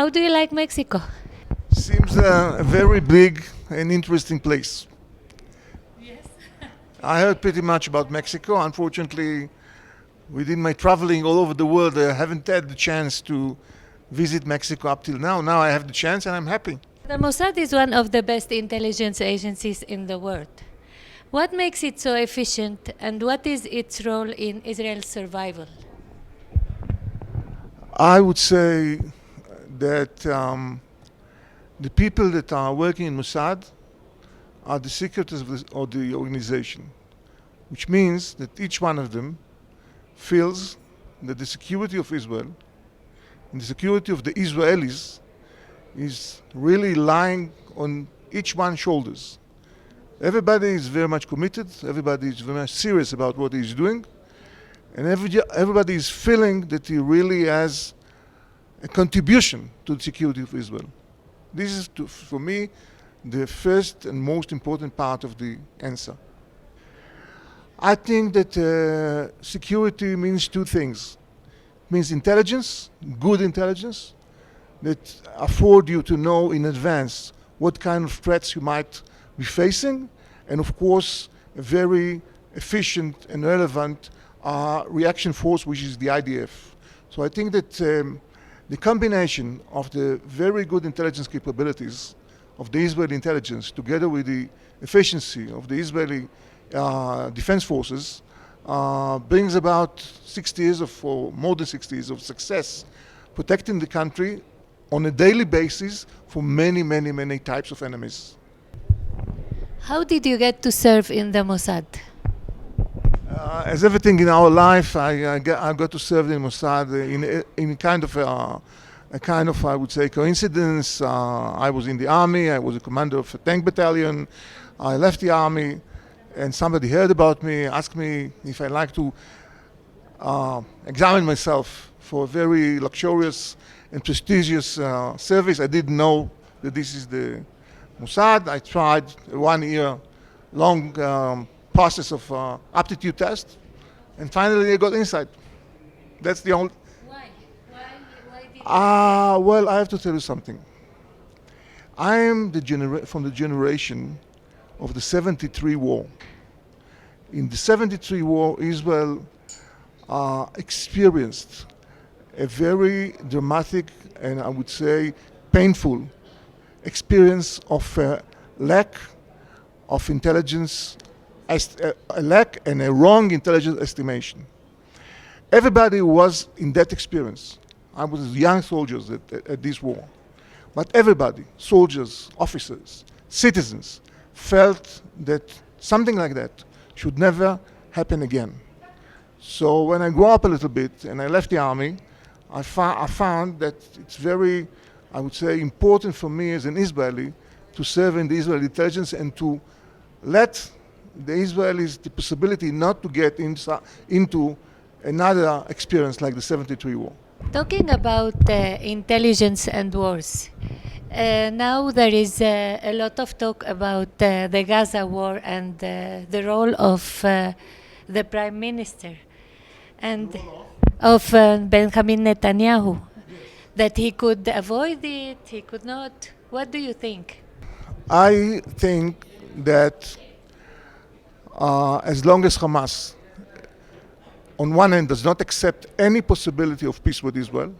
How do you like Mexico? Seems a very big and interesting place. Yes. I heard pretty much about Mexico. Unfortunately, within my traveling all over the world, I haven't had the chance to visit Mexico up till now. Now I have the chance and I'm happy. The Mossad is one of the best intelligence agencies in the world. What makes it so efficient, and what is its role in Israel's survival? I would say that the people that are working in Mossad are the secretaries of the organization, which means that each one of them feels that the security of Israel and the security of the Israelis is really lying on each one's shoulders. Everybody is very much committed, everybody is very much serious about what he's doing, and everybody is feeling that he really has a contribution to the security of Israel. This is, for me, the first and most important part of the answer. I think that security means two things. It means intelligence, good intelligence, that afford you to know in advance what kind of threats you might be facing, and of course, a very efficient and relevant reaction force, which is the IDF. So I think that the combination of the very good intelligence capabilities of the Israeli intelligence, together with the efficiency of the Israeli defense forces, brings about 60 years or more than 60 years of success, protecting the country on a daily basis from many, many, many types of enemies. How did you get to serve in the Mossad? As everything in our life, I got to serve in Mossad in a kind of, I would say, coincidence. I was in the army. I was a commander of a tank battalion. I left the army, and somebody heard about me, asked me if I'd like to examine myself for a very luxurious and prestigious service. I didn't know that this is the Mossad. I tried a 1 year long process of aptitude test, and finally I got inside. That's the only. Why? Why did Well, I have to tell you something. I am from the generation of the 73 war. In the 73 war, Israel experienced a very dramatic and I would say painful experience of lack of intelligence, a lack and a wrong intelligence estimation. Everybody was in that experience. I was young soldiers at this war. But everybody, soldiers, officers, citizens, felt that something like that should never happen again. So when I grew up a little bit and I left the army, I found that it's very, I would say, important for me as an Israeli to serve in the Israeli intelligence and to let the Israelis the possibility not to get into another experience like the 73 war. Talking about intelligence and wars, now there is a lot of talk about the Gaza war and the role of the Prime Minister and of Benjamin Netanyahu, that he could avoid it, he could not. What do you think? I think that as long as Hamas, on one hand, does not accept any possibility of peace with Israel,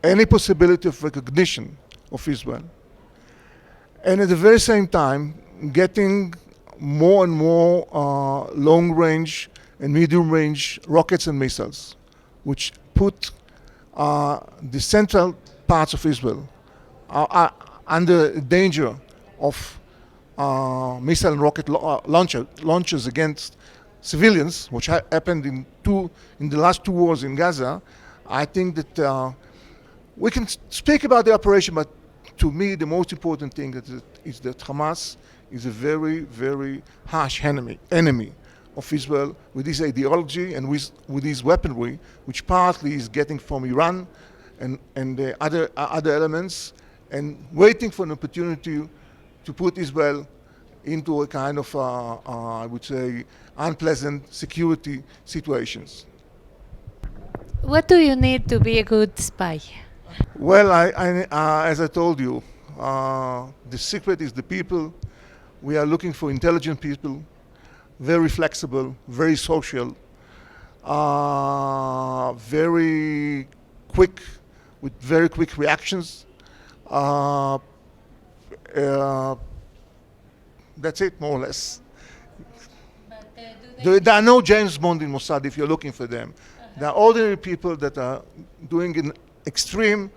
any possibility of recognition of Israel, and at the very same time, getting more and more long-range and medium-range rockets and missiles, which put the central parts of Israel are under danger of missile and rocket launches against civilians, which happened in the last two wars in Gaza. I think that we can speak about the operation, but to me the most important thing is that Hamas is a very, very harsh enemy of Israel with this ideology and with this weaponry, which partly is getting from Iran and the other elements, and waiting for an opportunity to put Israel into a kind of, I would say, unpleasant security situations. What do you need to be a good spy? Well, as I told you, the secret is the people. We are looking for intelligent people, very flexible, very social, very quick, with very quick reactions. Uh, uh, that's it, more or less. But There are no James Bond in Mossad if you're looking for them. There are ordinary people that are doing an extreme,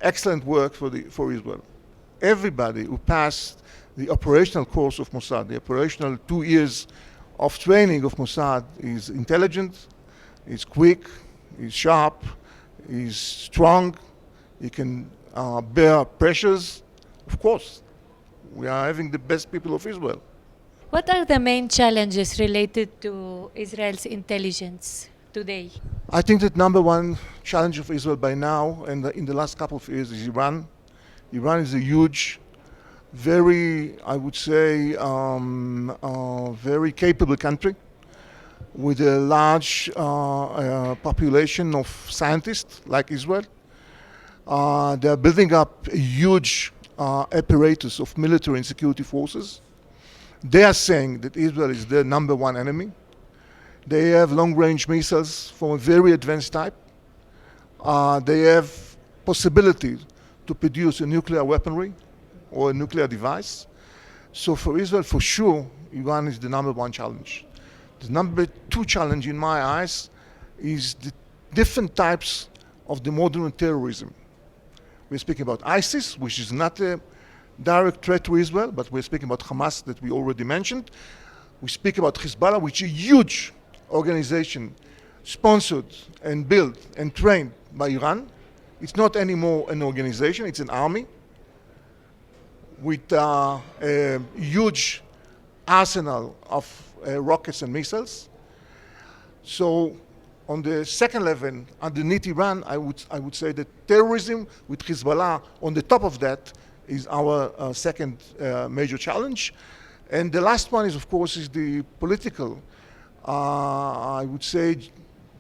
excellent work for Israel. Everybody who passed the operational course of Mossad, the operational 2 years of training of Mossad, is intelligent, is quick, is sharp, is strong, he can bear pressures. Of course, we are having the best people of Israel. what are the main challenges related to Israel's intelligence today? I think that number one challenge of Israel by now and in the last couple of years is Iran. Iran is a huge, very, I would say, very capable country with a large population of scientists like Israel. They're building up a huge apparatus of military and security forces. They are saying that Israel is their number one enemy. They have long-range missiles from a very advanced type. They have possibility to produce a nuclear weaponry or a nuclear device. So for Israel, for sure, Iran is the number one challenge. The number two challenge in my eyes is the different types of the modern terrorism. We're speaking about ISIS, which is not a direct threat to Israel, but we're speaking about Hamas that we already mentioned. We speak about Hezbollah, which is a huge organization sponsored and built and trained by Iran. It's not anymore an organization, it's an army with a huge arsenal of rockets and missiles. So on the second level, underneath Iran, I would say that terrorism with Hezbollah on the top of that is our second major challenge. And the last one is, of course, is the political, I would say,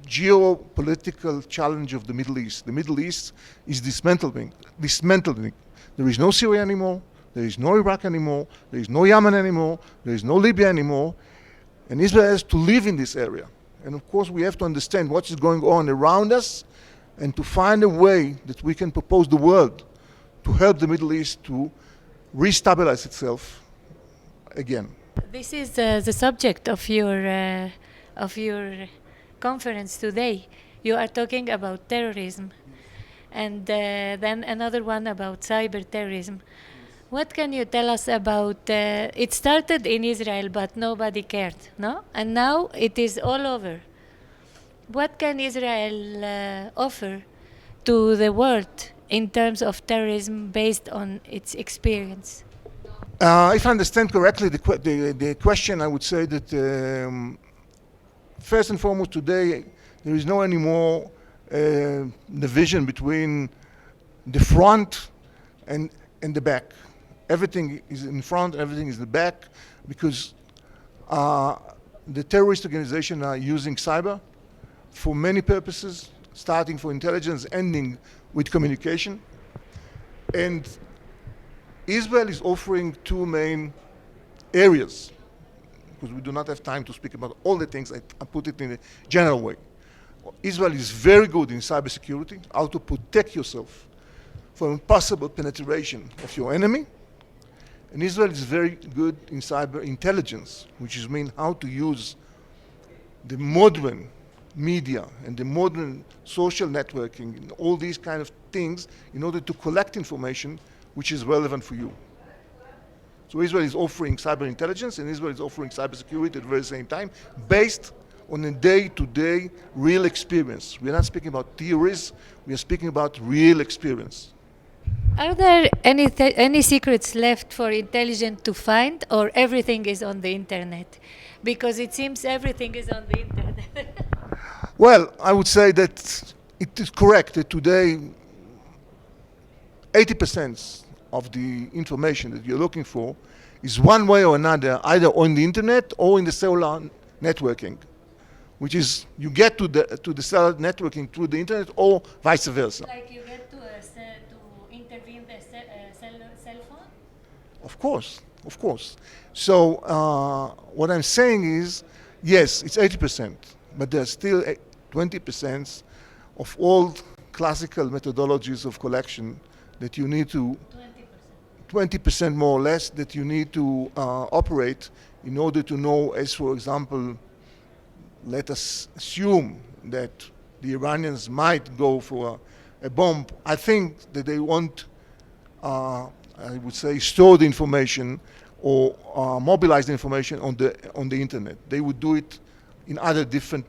geopolitical challenge of the Middle East. The Middle East is dismantling. There is no Syria anymore, there is no Iraq anymore, there is no Yemen anymore, there is no Libya anymore, and Israel has to live in this area. And of course, we have to understand what is going on around us and to find a way that we can propose the world to help the Middle East to restabilize itself again. This is the subject of your conference today. You are talking about terrorism, and then another one about cyber terrorism. What can you tell us about? It started in Israel, but nobody cared, no? And now it is all over. What can Israel offer to the world in terms of terrorism based on its experience? If I understand correctly the question, I would say that first and foremost today, there is no anymore division between the front and the back. Everything is in front, everything is in the back, because the terrorist organizations are using cyber for many purposes, starting for intelligence, ending with communication. And Israel is offering two main areas, because we do not have time to speak about all the things. I put it in a general way. Israel is very good in cybersecurity, how to protect yourself from possible penetration of your enemy. And Israel is very good in cyber intelligence, which is mean how to use the modern media and the modern social networking and all these kind of things in order to collect information which is relevant for you. So Israel is offering cyber intelligence and Israel is offering cybersecurity at the very same time, based on a day-to-day real experience. We are not speaking about theories, we are speaking about real experience. Are there any secrets left for intelligence to find, or everything is on the internet? Because it seems everything is on the internet. Well, I would say that it is correct that today 80% of the information that you're looking for is one way or another, either on the internet or in the cellular networking, which is you get to the cellular networking through the internet or vice versa. Like you get to a Of course, of course. So what I'm saying is, yes, it's 80%, but there's still 20% of old classical methodologies of collection that you need to 20% more or less that you need to operate in order to know, as for example, let us assume that the Iranians might go for a bomb. I think that they won't, I would say, store the information or mobilize the information on the internet. They would do it in other different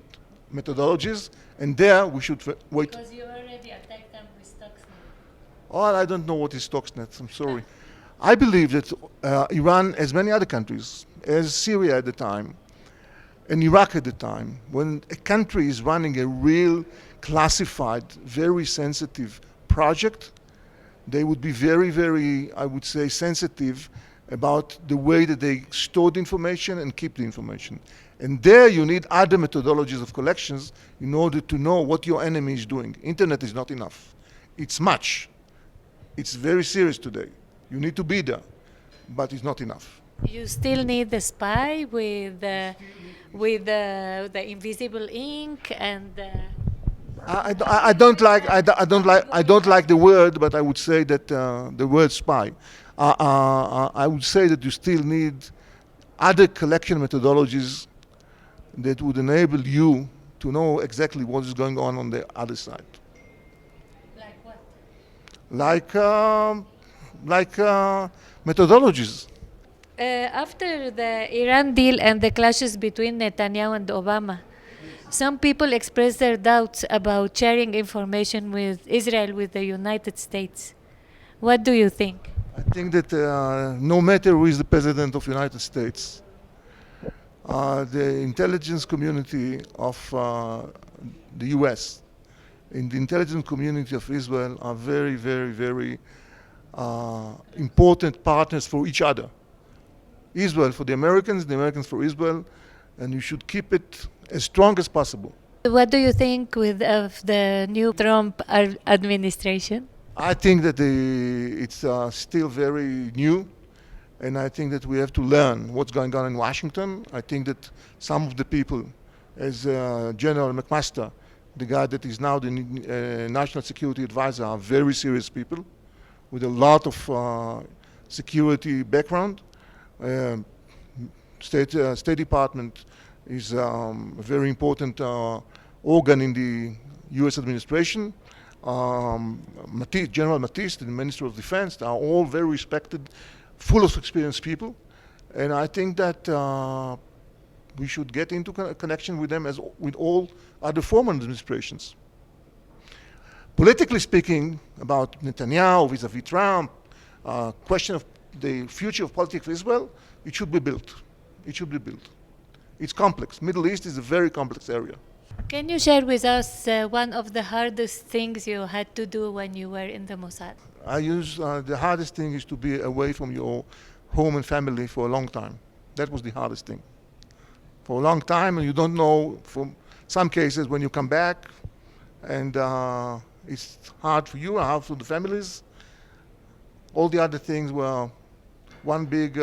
methodologies, and there we should wait. Because you already attacked them with Stuxnet. Oh, I don't know what is Stuxnet. I'm sorry. I believe that Iran, as many other countries, as Syria at the time, and Iraq at the time, when a country is running a real classified, very sensitive project, they would be very, very, I would say, sensitive about the way that they store the information and keep the information. And there you need other methodologies of collections in order to know what your enemy is doing. Internet is not enough. It's much. It's very serious today. You need to be there, but it's not enough. You still need the spy with the invisible ink and. I don't like the word, but I would say that the word spy. I would say that you still need other collection methodologies that would enable you to know exactly what is going on the other side. Like what? Like methodologies. After the Iran deal and the clashes between Netanyahu and Obama, some people express their doubts about sharing information with Israel with the United States. What do you think? I think that no matter who is the president of the United States, the intelligence community of the US and the intelligence community of Israel are very, very, very important partners for each other. Israel for the Americans for Israel, and you should keep it as strong as possible. What do you think of the new Trump administration? I think that it's still very new, and I think that we have to learn what's going on in Washington. I think that some of the people, as General McMaster, the guy that is now the National Security Advisor, are very serious people with a lot of security background. State Department is a very important organ in the U.S. administration. General Mattis, the Minister of Defense, are all very respected, full of experienced people. And I think that we should get into connection with them as with all other former administrations. Politically speaking, about Netanyahu vis-a-vis Trump, question of the future of politics of Israel, it should be built. It should be built. It's complex. Middle East is a very complex area. Can you share with us one of the hardest things you had to do when you were in the Mossad? The hardest thing is to be away from your home and family for a long time. That was the hardest thing. For a long time, and you don't know, from some cases, when you come back, and it's hard for you, hard for the families. All the other things were one big,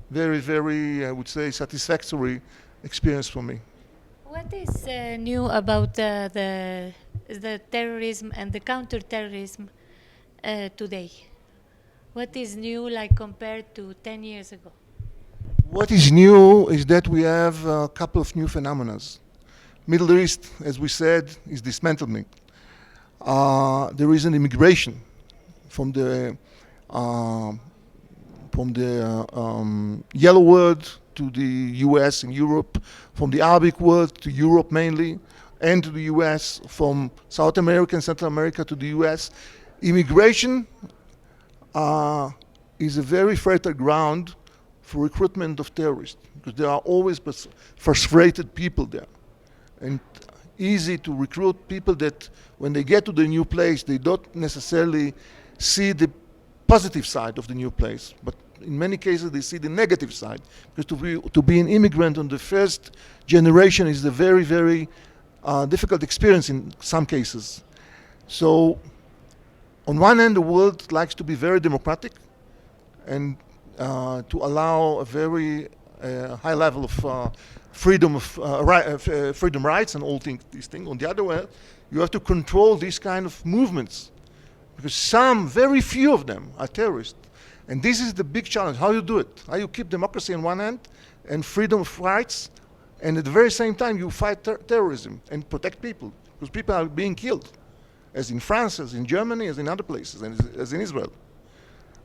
very, very, I would say, satisfactory experience for me. What is new about the terrorism and the counterterrorism today? What is new, like compared to 10 years ago? What is new is that we have a couple of new phenomena. Middle East, as we said, is dismantling. There is an immigration from the yellow world to the US and Europe, from the Arabic world to Europe mainly, and to the US, from South America and Central America to the US. Immigration is a very fertile ground for recruitment of terrorists, because there are always frustrated people there. And easy to recruit people that when they get to the new place, they don't necessarily see the positive side of the new place, but in many cases they see the negative side, because to be an immigrant on the first generation is a very, very difficult experience in some cases. So on one hand, the world likes to be very democratic, and to allow a very high level of freedom rights and all these things. On the other hand, you have to control these kind of movements, because very few of them are terrorists. And this is the big challenge, how you do it. How you keep democracy on one hand and freedom of rights, and at the very same time you fight terrorism and protect people, because people are being killed, as in France, as in Germany, as in other places, and as in Israel.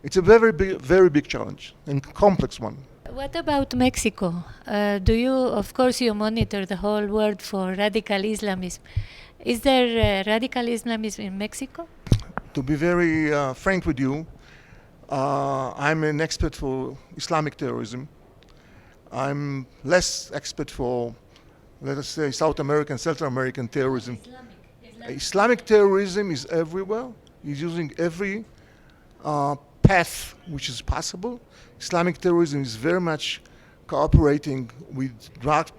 It's a very big challenge and complex one. What about Mexico? Of course, you monitor the whole world for radical Islamism. Is there radical Islamism in Mexico? To be very frank with you, I'm an expert for Islamic terrorism. I'm less expert for, let us say, South American, Central American terrorism. Islamic terrorism is everywhere. It's using every path which is possible. Islamic terrorism is very much cooperating with drug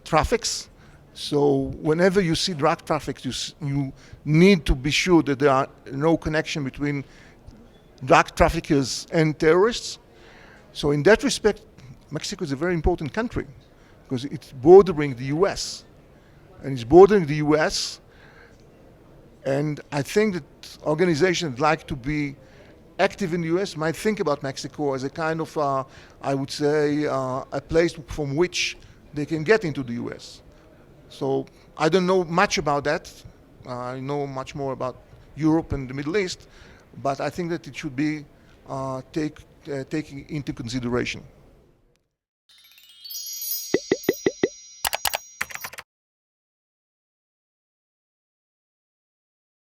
traffics. So whenever you see drug traffics, you need to be sure that there are no connection between drug traffickers and terrorists. So in that respect, Mexico is a very important country because it's bordering the US. And it's bordering the US, and I think that organizations that like to be active in the US might think about Mexico as a kind of, I would say, a place from which they can get into the US. So I don't know much about that. I know much more about Europe and the Middle East, but I think that it should be taken into consideration.